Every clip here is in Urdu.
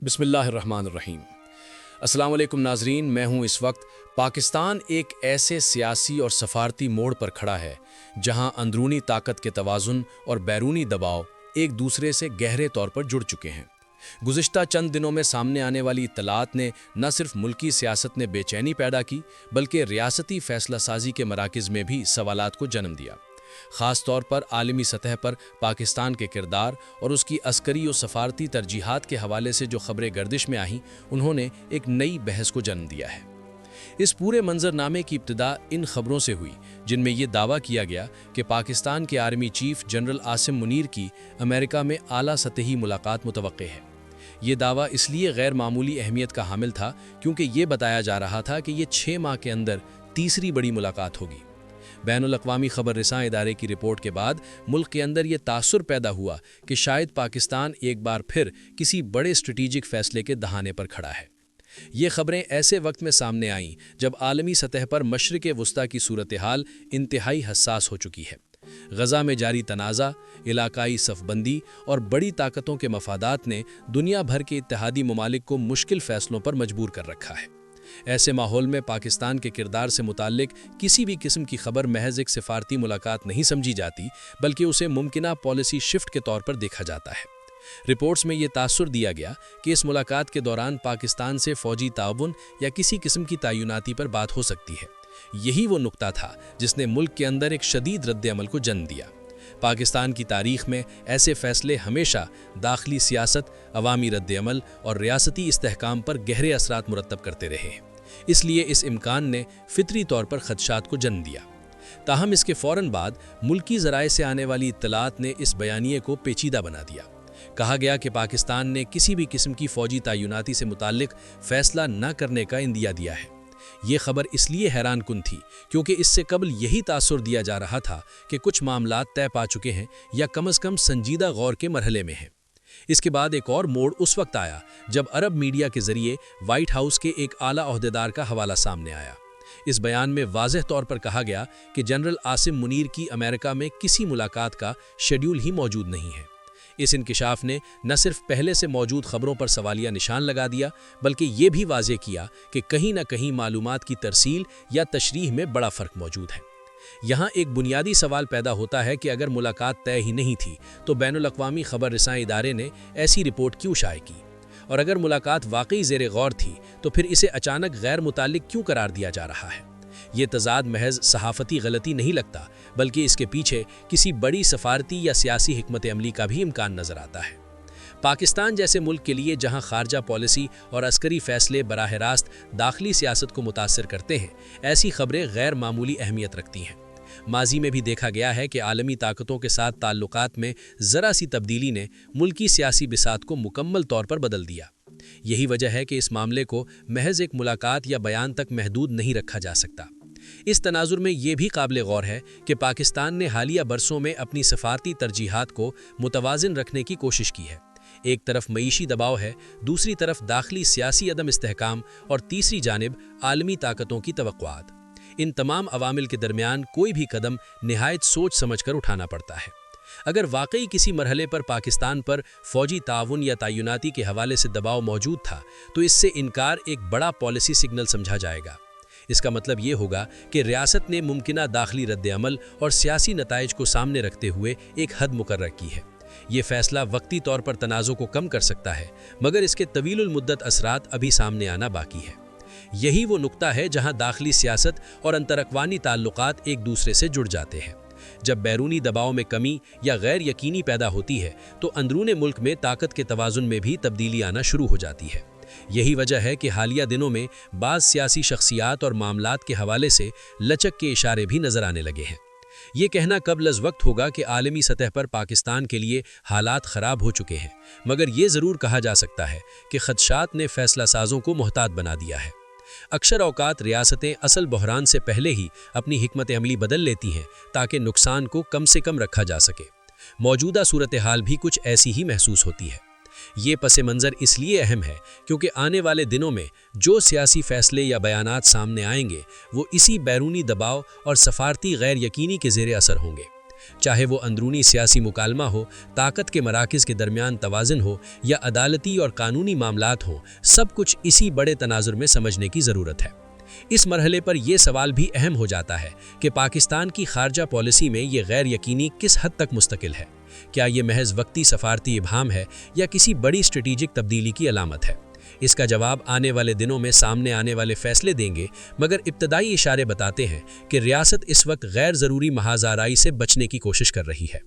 بسم اللہ الرحمن الرحیم۔ السلام علیکم ناظرین، میں ہوں اس وقت پاکستان ایک ایسے سیاسی اور سفارتی موڑ پر کھڑا ہے جہاں اندرونی طاقت کے توازن اور بیرونی دباؤ ایک دوسرے سے گہرے طور پر جڑ چکے ہیں۔ گزشتہ چند دنوں میں سامنے آنے والی اطلاعات نے نہ صرف ملکی سیاست میں بے چینی پیدا کی بلکہ ریاستی فیصلہ سازی کے مراکز میں بھی سوالات کو جنم دیا۔ خاص طور پر عالمی سطح پر پاکستان کے کردار اور اس کی عسکری و سفارتی ترجیحات کے حوالے سے جو خبریں گردش میں آئیں، انہوں نے ایک نئی بحث کو جنم دیا ہے۔ اس پورے منظرنامے کی ابتدا ان خبروں سے ہوئی جن میں یہ دعویٰ کیا گیا کہ پاکستان کے army chief general Asim Munir کی امریکہ میں اعلیٰ سطحی ملاقات متوقع ہے۔ یہ دعویٰ اس لیے غیر معمولی اہمیت کا حامل تھا کیونکہ یہ بتایا جا رہا تھا کہ یہ 6 ماہ کے اندر تیسری بڑی ملاقات ہوگی۔ بین الاقوامی خبر رساں ادارے کی رپورٹ کے بعد ملک کے اندر یہ تاثر پیدا ہوا کہ شاید پاکستان ایک بار پھر کسی بڑے اسٹریٹجک فیصلے کے دہانے پر کھڑا ہے۔ یہ خبریں ایسے وقت میں سامنے آئیں جب عالمی سطح پر مشرق وسطیٰ کی صورتحال انتہائی حساس ہو چکی ہے۔ غزہ میں جاری تنازع، علاقائی صف بندی اور بڑی طاقتوں کے مفادات نے دنیا بھر کے اتحادی ممالک کو مشکل فیصلوں پر مجبور کر رکھا ہے۔ ایسے ماحول میں پاکستان کے کردار سے متعلق کسی بھی قسم کی خبر محض ایک سفارتی ملاقات نہیں سمجھی جاتی بلکہ اسے ممکنہ پالیسی شفٹ کے طور پر دیکھا جاتا ہے۔ رپورٹس میں یہ تاثر دیا گیا کہ اس ملاقات کے دوران پاکستان سے فوجی تعاون یا کسی قسم کی تعیناتی پر بات ہو سکتی ہے۔ یہی وہ نقطہ تھا جس نے ملک کے اندر ایک شدید رد عمل کو جنم دیا۔ پاکستان کی تاریخ میں ایسے فیصلے ہمیشہ داخلی سیاست، عوامی رد عمل اور ریاستی استحکام پر گہرے اثرات مرتب کرتے رہے ہیں۔ اس لیے اس امکان نے فطری طور پر خدشات کو جنم دیا۔ تاہم اس کے فوراً بعد ملکی ذرائع سے آنے والی اطلاعات نے اس بیانیے کو پیچیدہ بنا دیا۔ کہا گیا کہ پاکستان نے کسی بھی قسم کی فوجی تعیناتی سے متعلق فیصلہ نہ کرنے کا عندیہ دیا ہے۔ یہ خبر اس لیے حیران کن تھی کیونکہ اس سے قبل یہی تاثر دیا جا رہا تھا کہ کچھ معاملات طے پا چکے ہیں یا کم از کم سنجیدہ غور کے مرحلے میں ہیں۔ اس کے بعد ایک اور موڑ اس وقت آیا جب عرب میڈیا کے ذریعے وائٹ ہاؤس کے ایک اعلیٰ عہدیدار کا حوالہ سامنے آیا۔ اس بیان میں واضح طور پر کہا گیا کہ جنرل عاصم منیر کی امریکہ میں کسی ملاقات کا شیڈول ہی موجود نہیں ہے۔ اس انکشاف نے نہ صرف پہلے سے موجود خبروں پر سوالیہ نشان لگا دیا بلکہ یہ بھی واضح کیا کہ کہیں نہ کہیں معلومات کی ترسیل یا تشریح میں بڑا فرق موجود ہے۔ یہاں ایک بنیادی سوال پیدا ہوتا ہے کہ اگر ملاقات طے ہی نہیں تھی تو بین الاقوامی خبر رساں ادارے نے ایسی رپورٹ کیوں شائع کی؟ اور اگر ملاقات واقعی زیر غور تھی تو پھر اسے اچانک غیر متعلق کیوں قرار دیا جا رہا ہے؟ یہ تضاد محض صحافتی غلطی نہیں لگتا بلکہ اس کے پیچھے کسی بڑی سفارتی یا سیاسی حکمت عملی کا بھی امکان نظر آتا ہے۔ پاکستان جیسے ملک کے لیے جہاں خارجہ پالیسی اور عسکری فیصلے براہ راست داخلی سیاست کو متاثر کرتے ہیں، ایسی خبریں غیر معمولی اہمیت رکھتی ہیں۔ ماضی میں بھی دیکھا گیا ہے کہ عالمی طاقتوں کے ساتھ تعلقات میں ذرا سی تبدیلی نے ملکی سیاسی بساط کو مکمل طور پر بدل دیا۔ یہی وجہ ہے کہ اس معاملے کو محض ایک ملاقات یا بیان تک محدود نہیں رکھا جا سکتا۔ اس تناظر میں یہ بھی قابل غور ہے کہ پاکستان نے حالیہ برسوں میں اپنی سفارتی ترجیحات کو متوازن رکھنے کی کوشش کی ہے۔ ایک طرف معیشی دباؤ ہے، دوسری طرف داخلی سیاسی عدم استحکام اور تیسری جانب عالمی طاقتوں کی توقعات۔ ان تمام عوامل کے درمیان کوئی بھی قدم نہایت سوچ سمجھ کر اٹھانا پڑتا ہے۔ اگر واقعی کسی مرحلے پر پاکستان پر فوجی تعاون یا تعیناتی کے حوالے سے دباؤ موجود تھا تو اس سے انکار ایک بڑا پالیسی سگنل سمجھا جائے گا۔ اس کا مطلب یہ ہوگا کہ ریاست نے ممکنہ داخلی رد عمل اور سیاسی نتائج کو سامنے رکھتے ہوئے ایک حد مقرر کی ہے۔ یہ فیصلہ وقتی طور پر تنازع کو کم کر سکتا ہے مگر اس کے طویل المدت اثرات ابھی سامنے آنا باقی ہے۔ یہی وہ نقطہ ہے جہاں داخلی سیاست اور انتراقوامی تعلقات ایک دوسرے سے جڑ جاتے ہیں۔ جب بیرونی دباؤ میں کمی یا غیر یقینی پیدا ہوتی ہے تو اندرون ملک میں طاقت کے توازن میں بھی تبدیلی آنا شروع ہو جاتی ہے۔ یہی وجہ ہے کہ حالیہ دنوں میں بعض سیاسی شخصیات اور معاملات کے حوالے سے لچک کے اشارے بھی نظر آنے لگے ہیں۔ یہ کہنا قبل از وقت ہوگا کہ عالمی سطح پر پاکستان کے لیے حالات خراب ہو چکے ہیں، مگر یہ ضرور کہا جا سکتا ہے کہ خدشات نے فیصلہ سازوں کو محتاط بنا دیا ہے۔ اکثر اوقات ریاستیں اصل بحران سے پہلے ہی اپنی حکمت عملی بدل لیتی ہیں تاکہ نقصان کو کم سے کم رکھا جا سکے۔ موجودہ صورتحال بھی کچھ ایسی ہی محسوس ہوتی ہے۔ یہ پس منظر اس لیے اہم ہے کیونکہ آنے والے دنوں میں جو سیاسی فیصلے یا بیانات سامنے آئیں گے وہ اسی بیرونی دباؤ اور سفارتی غیر یقینی کے زیر اثر ہوں گے۔ چاہے وہ اندرونی سیاسی مکالمہ ہو، طاقت کے مراکز کے درمیان توازن ہو یا عدالتی اور قانونی معاملات ہوں، سب کچھ اسی بڑے تناظر میں سمجھنے کی ضرورت ہے۔ اس مرحلے پر یہ سوال بھی اہم ہو جاتا ہے کہ پاکستان کی خارجہ پالیسی میں یہ غیر یقینی کس حد تک مستقل ہے؟ کیا یہ محض وقتی سفارتی ابہام ہے یا کسی بڑی اسٹریٹجک تبدیلی کی علامت ہے؟ اس کا جواب آنے والے دنوں میں سامنے آنے والے فیصلے دیں گے، مگر ابتدائی اشارے بتاتے ہیں کہ ریاست اس وقت غیر ضروری محاذ آرائی سے بچنے کی کوشش کر رہی ہے۔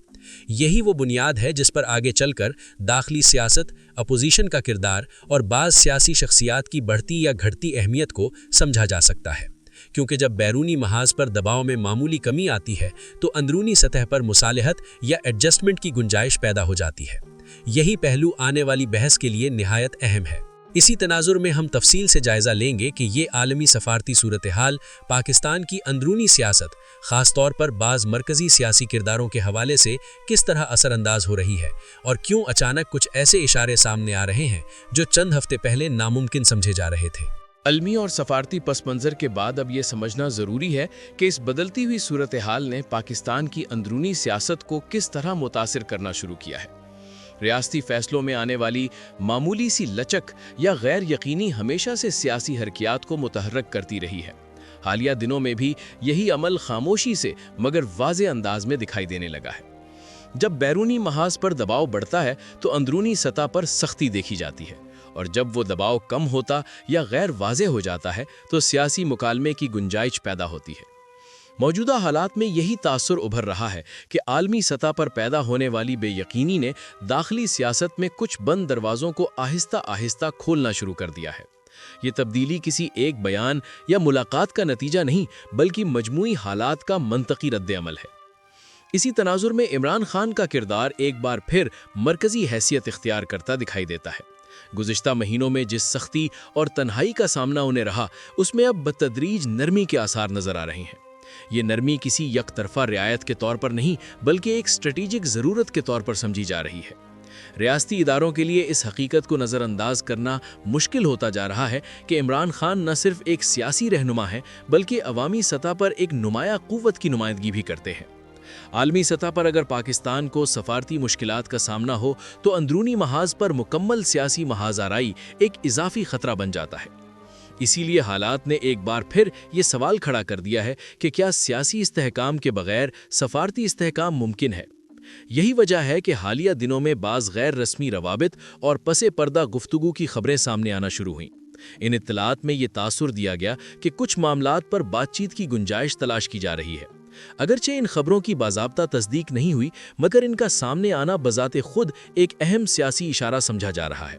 یہی وہ بنیاد ہے جس پر آگے چل کر داخلی سیاست، اپوزیشن کا کردار اور بعض سیاسی شخصیات کی بڑھتی یا گھٹتی اہمیت کو سمجھا جا سکتا ہے، کیونکہ جب بیرونی محاذ پر دباؤ میں معمولی کمی آتی ہے تو اندرونی سطح پر مصالحت یا ایڈجسٹمنٹ کی گنجائش پیدا ہو جاتی ہے۔ یہی پہلو آنے والی بحث کے لیے نہایت اہم ہے۔ اسی تناظر میں ہم تفصیل سے جائزہ لیں گے کہ یہ عالمی سفارتی صورتحال پاکستان کی اندرونی سیاست، خاص طور پر بعض مرکزی سیاسی کرداروں کے حوالے سے کس طرح اثر انداز ہو رہی ہے، اور کیوں اچانک کچھ ایسے اشارے سامنے آ رہے ہیں جو چند ہفتے پہلے ناممکن سمجھے جا رہے تھے۔ عالمی اور سفارتی پس منظر کے بعد اب یہ سمجھنا ضروری ہے کہ اس بدلتی ہوئی صورتحال نے پاکستان کی اندرونی سیاست کو کس طرح متاثر کرنا شروع کیا ہے۔ ریاستی فیصلوں میں آنے والی معمولی سی لچک یا غیر یقینی ہمیشہ سے سیاسی حرکیات کو متحرک کرتی رہی ہے۔ حالیہ دنوں میں بھی یہی عمل خاموشی سے مگر واضح انداز میں دکھائی دینے لگا ہے۔ جب بیرونی محاذ پر دباؤ بڑھتا ہے تو اندرونی سطح پر سختی دیکھی جاتی ہے، اور جب وہ دباؤ کم ہوتا یا غیر واضح ہو جاتا ہے تو سیاسی مکالمے کی گنجائش پیدا ہوتی ہے۔ موجودہ حالات میں یہی تاثر ابھر رہا ہے کہ عالمی سطح پر پیدا ہونے والی بے یقینی نے داخلی سیاست میں کچھ بند دروازوں کو آہستہ آہستہ کھولنا شروع کر دیا ہے۔ یہ تبدیلی کسی ایک بیان یا ملاقات کا نتیجہ نہیں، بلکہ مجموعی حالات کا منطقی رد عمل ہے۔ اسی تناظر میں عمران خان کا کردار ایک بار پھر مرکزی حیثیت اختیار کرتا دکھائی دیتا ہے۔ گزشتہ مہینوں میں جس سختی اور تنہائی کا سامنا انہیں رہا، اس میں اب بتدریج نرمی کے آثار نظر آ رہے ہیں۔ یہ نرمی کسی یک طرفہ رعایت کے طور پر نہیں، بلکہ ایک اسٹریٹجک ضرورت کے طور پر سمجھی جا رہی ہے۔ ریاستی اداروں کے لیے اس حقیقت کو نظر انداز کرنا مشکل ہوتا جا رہا ہے کہ عمران خان نہ صرف ایک سیاسی رہنما ہے، بلکہ عوامی سطح پر ایک نمایاں قوت کی نمائندگی بھی کرتے ہیں۔ عالمی سطح پر اگر پاکستان کو سفارتی مشکلات کا سامنا ہو تو اندرونی محاذ پر مکمل سیاسی محاذ آرائی ایک اضافی خطرہ بن جاتا ہے۔ اسی لیے حالات نے ایک بار پھر یہ سوال کھڑا کر دیا ہے کہ کیا سیاسی استحکام کے بغیر سفارتی استحکام ممکن ہے؟ یہی وجہ ہے کہ حالیہ دنوں میں بعض غیر رسمی روابط اور پس پردہ گفتگو کی خبریں سامنے آنا شروع ہوئیں۔ ان اطلاعات میں یہ تاثر دیا گیا کہ کچھ معاملات پر بات چیت کی گنجائش تلاش کی جا رہی ہے۔ اگرچہ ان خبروں کی باضابطہ تصدیق نہیں ہوئی، مگر ان کا سامنے آنا بذات خود ایک اہم سیاسی اشارہ سمجھا جا رہا ہے۔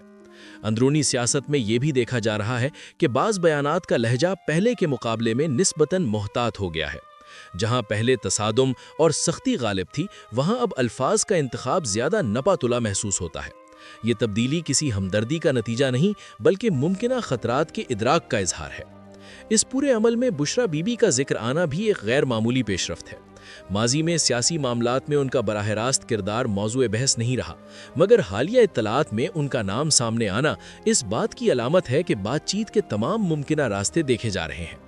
اندرونی سیاست میں یہ بھی دیکھا جا رہا ہے کہ بعض بیانات کا لہجہ پہلے کے مقابلے میں نسبتاً محتاط ہو گیا ہے۔ جہاں پہلے تصادم اور سختی غالب تھی، وہاں اب الفاظ کا انتخاب زیادہ نپا تلا محسوس ہوتا ہے۔ یہ تبدیلی کسی ہمدردی کا نتیجہ نہیں، بلکہ ممکنہ خطرات کے ادراک کا اظہار ہے۔ اس پورے عمل میں بشرا بی بی کا ذکر آنا بھی ایک غیر معمولی پیش رفت ہے۔ ماضی میں سیاسی معاملات میں ان کا براہ راست کردار موضوع بحث نہیں رہا، مگر حالیہ اطلاعات میں ان کا نام سامنے آنا اس بات کی علامت ہے کہ بات چیت کے تمام ممکنہ راستے دیکھے جا رہے ہیں۔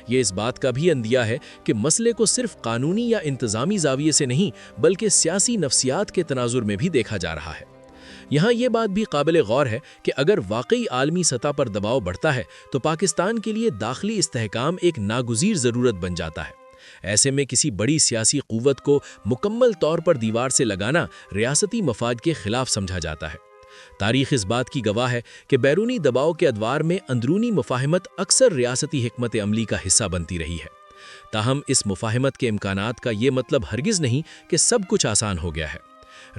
یہ اس بات کا بھی اندیہ ہے کہ مسئلے کو صرف قانونی یا انتظامی زاویے سے نہیں، بلکہ سیاسی نفسیات کے تناظر میں بھی دیکھا جا رہا ہے۔ یہاں یہ بات بھی قابل غور ہے کہ اگر واقعی عالمی سطح پر دباؤ بڑھتا ہے تو پاکستان کے لیے داخلی استحکام ایک ناگزیر ضرورت بن جاتا ہے۔ ایسے میں کسی بڑی سیاسی قوت کو مکمل طور پر دیوار سے لگانا ریاستی مفاد کے خلاف سمجھا جاتا ہے۔ تاریخ اس بات کی گواہ ہے کہ بیرونی دباؤ کے ادوار میں اندرونی مفاہمت اکثر ریاستی حکمت عملی کا حصہ بنتی رہی ہے۔ تاہم اس مفاہمت کے امکانات کا یہ مطلب ہرگز نہیں کہ سب کچھ آسان ہو گیا ہے۔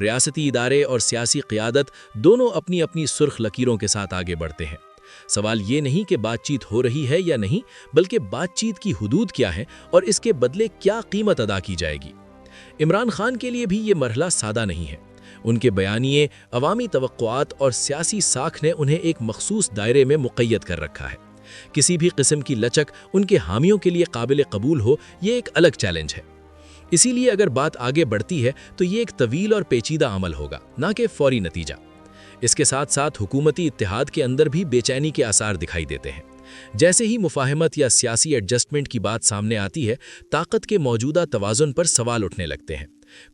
ریاستی ادارے اور سیاسی قیادت دونوں اپنی اپنی سرخ لکیروں کے ساتھ آگے بڑھتے ہیں۔ سوال یہ نہیں کہ بات چیت ہو رہی ہے یا نہیں، بلکہ بات چیت کی حدود کیا ہیں اور اس کے بدلے کیا قیمت ادا کی جائے گی۔ عمران خان کے لیے بھی یہ مرحلہ سادہ نہیں ہے۔ ان کے بیانیے، عوامی توقعات اور سیاسی ساکھ نے انہیں ایک مخصوص دائرے میں مقید کر رکھا ہے۔ کسی بھی قسم کی لچک ان کے حامیوں کے لیے قابل قبول ہو، یہ ایک الگ چیلنج ہے۔ اسی لیے اگر بات آگے بڑھتی ہے تو یہ ایک طویل اور پیچیدہ عمل ہوگا، نہ کہ فوری نتیجہ۔ اس کے ساتھ ساتھ حکومتی اتحاد کے اندر بھی بے چینی کے آثار دکھائی دیتے ہیں۔ جیسے ہی مفاہمت یا سیاسی ایڈجسٹمنٹ کی بات سامنے آتی ہے، طاقت کے موجودہ توازن پر سوال اٹھنے لگتے ہیں۔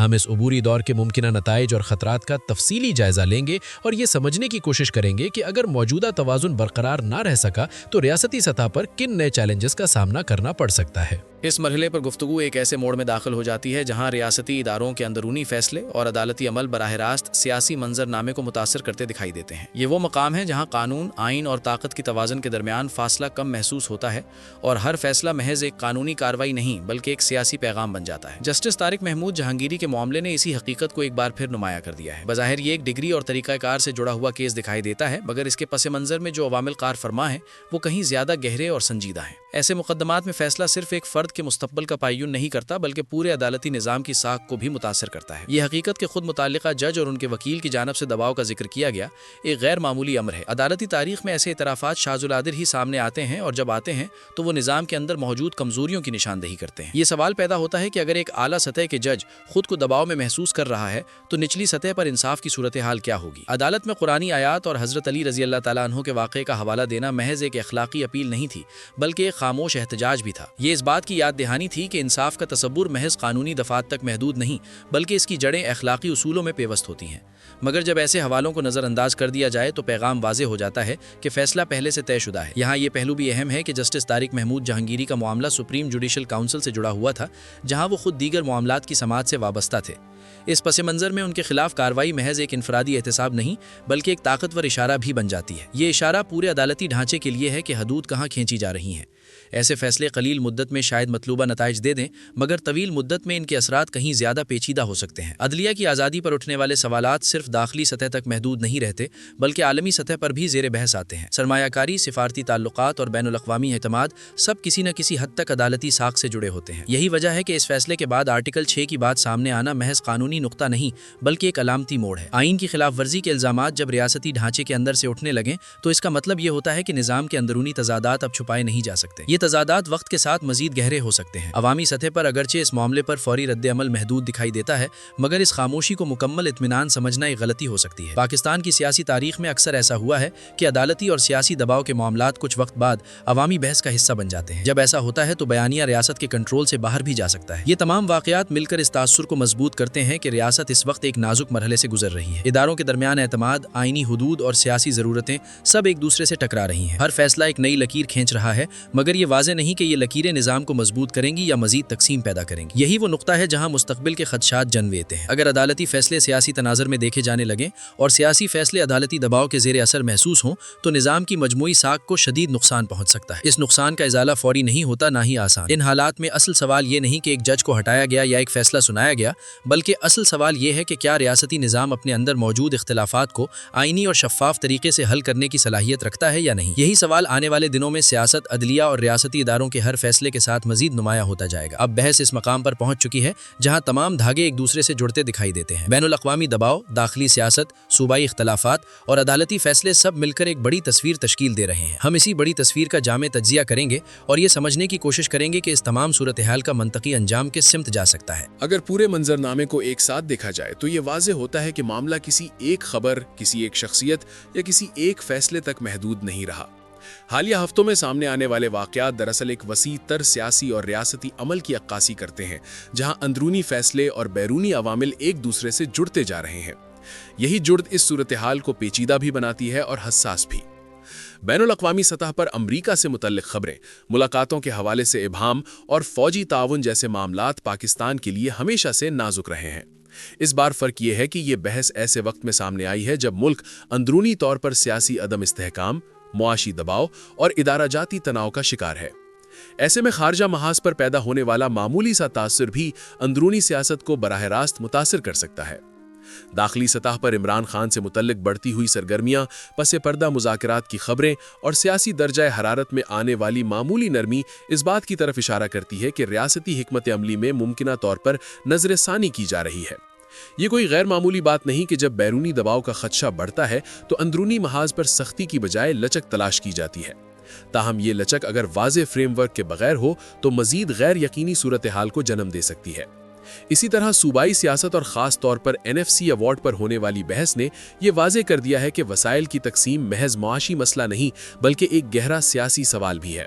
ہم اس عبوری دور کے ممکنہ نتائج اور خطرات کا تفصیلی جائزہ لیں گے اور یہ سمجھنے کی کوشش کریں گے کہ اگر موجودہ توازن برقرار نہ رہ سکا تو ریاستی سطح پر کن نئے چیلنجز کا سامنا کرنا پڑ سکتا ہے۔ اس مرحلے پر گفتگو ایک ایسے موڑ میں داخل ہو جاتی ہے جہاں ریاستی اداروں کے اندرونی فیصلے اور عدالتی عمل براہ راست سیاسی منظرنامے کو متاثر کرتے دکھائی دیتے ہیں۔ یہ وہ مقام ہے جہاں قانون، آئین اور طاقت کی توازن کے درمیان فاصلہ کم محسوس ہوتا ہے اور ہر فیصلہ محض ایک قانونی کارروائی نہیں بلکہ ایک سیاسی پیغام بن جاتا ہے۔ جسٹس طارق محمود جہانگیری کے معاملے نے اسی حقیقت کو ایک بار پھر نمایاں کر دیا ہے۔ بظاہر یہ ایک ڈگری اور طریقہ کار سے جڑا ہوا کیس دکھائی دیتا ہے، مگر اس کے پس منظر میں جو عوامل کار فرما ہیں وہ کہیں زیادہ گہرے اور سنجیدہ ہیں۔ ایسے مقدمات میں فیصلہ صرف ایک فرد کے مستقبل کا تعین نہیں کرتا بلکہ پورے عدالتی نظام کی ساکھ کو بھی متاثر کرتا ہے۔ یہ حقیقت کہ خود متعلقہ جج اور ان کے وکیل کی جانب سے دباؤ کا ذکر کیا گیا ایک غیر معمولی امر ہے۔ عدالتی تاریخ میں ایسے اعترافات شاذ العادر ہی سامنے آتے ہیں اور جب آتے ہیں تو وہ نظام کے اندر موجود کمزوریوں کی نشاندہی کرتے ہیں۔ یہ سوال پیدا ہوتا ہے کہ اگر ایک اعلیٰ سطح کے جج خود کو دباؤ میں محسوس کر رہا ہے تو نچلی سطح پر انصاف کی صورتحال کیا ہوگی؟ عدالت میں قرآنی آیات اور حضرت علی رضی اللہ تعالیٰ عنہ کے واقعے کا حوالہ دینا محض ایک اخلاقی اپیل نہیں تھی بلکہ ایک خاموش احتجاج بھی تھا۔ یہ اس بات کی یاد دہانی تھی کہ انصاف کا تصور محض قانونی دفعات تک محدود نہیں بلکہ اس کی جڑیں اخلاقی اصولوں میں پیوست ہوتی ہیں۔ مگر جب ایسے حوالوں کو نظر انداز کر دیا جائے تو پیغام واضح ہو جاتا ہے کہ فیصلہ پہلے سے طے شدہ ہے۔ یہاں یہ پہلو بھی اہم ہے کہ جسٹس طارق محمود جہانگیری کا معاملہ سپریم جوڈیشل کونسل سے جڑا ہوا تھا جہاں وہ خود دیگر معاملات کی سماعت سے وابستہ تھے۔ اس پس منظر میں ان کے خلاف کارروائی محض ایک انفرادی احتساب نہیں بلکہ ایک طاقتور اشارہ بھی بن جاتی ہے۔ یہ اشارہ پورے عدالتی ڈھانچے کے لیے ہے کہ حدود کہاں کھینچی جا رہی ہیں۔ ایسے فیصلے قلیل مدت میں شاید مطلوبہ نتائج دے دیں مگر طویل مدت میں ان کے اثرات کہیں زیادہ پیچیدہ ہو سکتے ہیں۔ عدلیہ کی آزادی پر اٹھنے والے سوالات صرف داخلی سطح تک محدود نہیں رہتے بلکہ عالمی سطح پر بھی زیر بحث آتے ہیں۔ سرمایہ کاری، سفارتی تعلقات اور بین الاقوامی اعتماد سب کسی نہ کسی حد تک عدالتی ساکھ سے جڑے ہوتے ہیں۔ یہی وجہ ہے کہ اس فیصلے کے بعد آرٹیکل 6 کی بات سامنے آنا محض قانونی نقطہ نہیں بلکہ ایک علامتی موڑ ہے۔ آئین کی خلاف ورزی کے الزامات جب ریاستی ڈھانچے کے اندر سے اٹھنے لگیں تو اس کا مطلب یہ ہوتا ہے کہ نظام کے اندرونی تضادات اب چھپائے نہیں جا سکتے۔ یہ تضادات وقت کے ساتھ مزید گہرے ہو سکتے ہیں۔ عوامی سطح پر اگرچہ اس معاملے پر فوری رد عمل محدود دکھائی دیتا ہے مگر اس خاموشی کو مکمل اطمینان سمجھنا ایک غلطی ہو سکتی ہے۔ پاکستان کی سیاسی تاریخ میں اکثر ایسا ہوا ہے کہ عدالتی اور سیاسی دباؤ کے معاملات کچھ وقت بعد عوامی بحث کا حصہ بن جاتے ہیں۔ جب ایسا ہوتا ہے تو بیانیہ ریاست کے کنٹرول سے باہر بھی جا سکتا ہے۔ یہ تمام واقعات مل کر اس تاثر کو مضبوط کرتے ہیں کہ ریاست اس وقت ایک نازک مرحلے سے گزر رہی ہے۔ اداروں کے درمیان اعتماد، آئینی حدود اور سیاسی ضرورتیں سب ایک دوسرے سے ٹکرا رہی ہیں۔ ہر فیصلہ ایک نئی لکیر کھینچ رہا ہے مگر یہ واضح نہیں کہ یہ لکیریں نظام کو مضبوط کریں گی یا مزید تقسیم پیدا کریں گی۔ یہی وہ نقطہ ہے جہاں مستقبل کے خدشات جنم لیتے ہیں۔ اگر عدالتی فیصلے سیاسی تناظر میں دیکھے جانے لگیں اور سیاسی فیصلے عدالتی دباؤ کے زیر اثر محسوس ہوں تو نظام کی مجموعی ساکھ کو شدید نقصان پہنچ سکتا ہے۔ اس نقصان کا ازالہ فوری نہیں ہوتا نہ ہی آسان۔ ان حالات میں اصل سوال یہ نہیں کہ ایک جج کو ہٹایا گیا یا ایک فیصلہ سنایا گیا بلکہ اصل سوال یہ ہے کہ کیا ریاستی نظام اپنے اندر موجود اختلافات کو آئینی اور شفاف طریقے سے حل کرنے کی صلاحیت رکھتا ہے یا نہیں۔ یہی سوال آنے والے دنوں میں سیاست، عدلیہ اور ریاستی اداروں کے ہر فیصلے کے ساتھ مزید نمایاں ہوتا جائے گا۔ اب بحث اس مقام پر پہنچ چکی ہے جہاں تمام دھاگے ایک دوسرے سے جڑتے دکھائی دیتے ہیں۔ بین الاقوامی دباؤ، داخلی سیاست، صوبائی اختلافات اور عدالتی فیصلے سب مل کر ایک بڑی تصویر تشکیل دے رہے ہیں۔ ہم اسی بڑی تصویر کا جامع تجزیہ کریں گے اور یہ سمجھنے کی کوشش کریں گے کہ اس تمام صورتحال کا منطقی انجام کس سمت جا سکتا ہے۔ اگر پورے منظرنامے کو ایک ساتھ دیکھا جائے تو یہ واضح ہوتا ہے کہ معاملہ کسی ایک خبر، کسی ایک شخصیت یا کسی ایک فیصلے تک محدود نہیں رہا۔ حالیہ ہفتوں میں سامنے آنے والے واقعات دراصل ایک وسیع تر سیاسی اور ریاستی عمل کی عکاسی کرتے ہیں جہاں اندرونی فیصلے اور بیرونی عوامل ایک دوسرے سے جڑتے جا رہے ہیں۔ یہی جڑت اس صورتحال کو پیچیدہ بھی بناتی ہے اور حساس بھی۔ بین الاقوامی سطح پر امریکہ سے متعلق خبریں، ملاقاتوں کے حوالے سے ابہام اور فوجی تعاون جیسے معاملات پاکستان کے لیے ہمیشہ سے نازک رہے ہیں۔ اس بار فرق یہ ہے کہ یہ بحث ایسے وقت میں سامنے آئی ہے جب ملک اندرونی طور پر سیاسی عدم استحکام، معاشی دباؤ اور ادارہ جاتی تناؤ کا شکار ہے۔ ایسے میں خارجہ محاذ پر پیدا ہونے والا معمولی سا تاثر بھی اندرونی سیاست کو براہ راست متاثر کر سکتا ہے۔ داخلی سطح پر عمران خان سے متعلق بڑھتی ہوئی سرگرمیاں، پس پردہ مذاکرات کی خبریں اور سیاسی درجہ حرارت میں آنے والی معمولی نرمی اس بات کی طرف اشارہ کرتی ہے کہ ریاستی حکمت عملی میں ممکنہ طور پر نظر ثانی کی جا رہی ہے۔ یہ کوئی غیر معمولی بات نہیں کہ جب بیرونی دباؤ کا خدشہ بڑھتا ہے تو اندرونی محاذ پر سختی کی بجائے لچک تلاش کی جاتی ہے۔ تاہم یہ لچک اگر واضح فریم ورک کے بغیر ہو تو مزید غیر یقینی صورتحال کو جنم دے سکتی ہے۔ اسی طرح صوبائی سیاست اور خاص طور پر NFC ایوارڈ پر ہونے والی بحث نے یہ واضح کر دیا ہے کہ وسائل کی تقسیم محض معاشی مسئلہ نہیں بلکہ ایک گہرا سیاسی سوال بھی ہے۔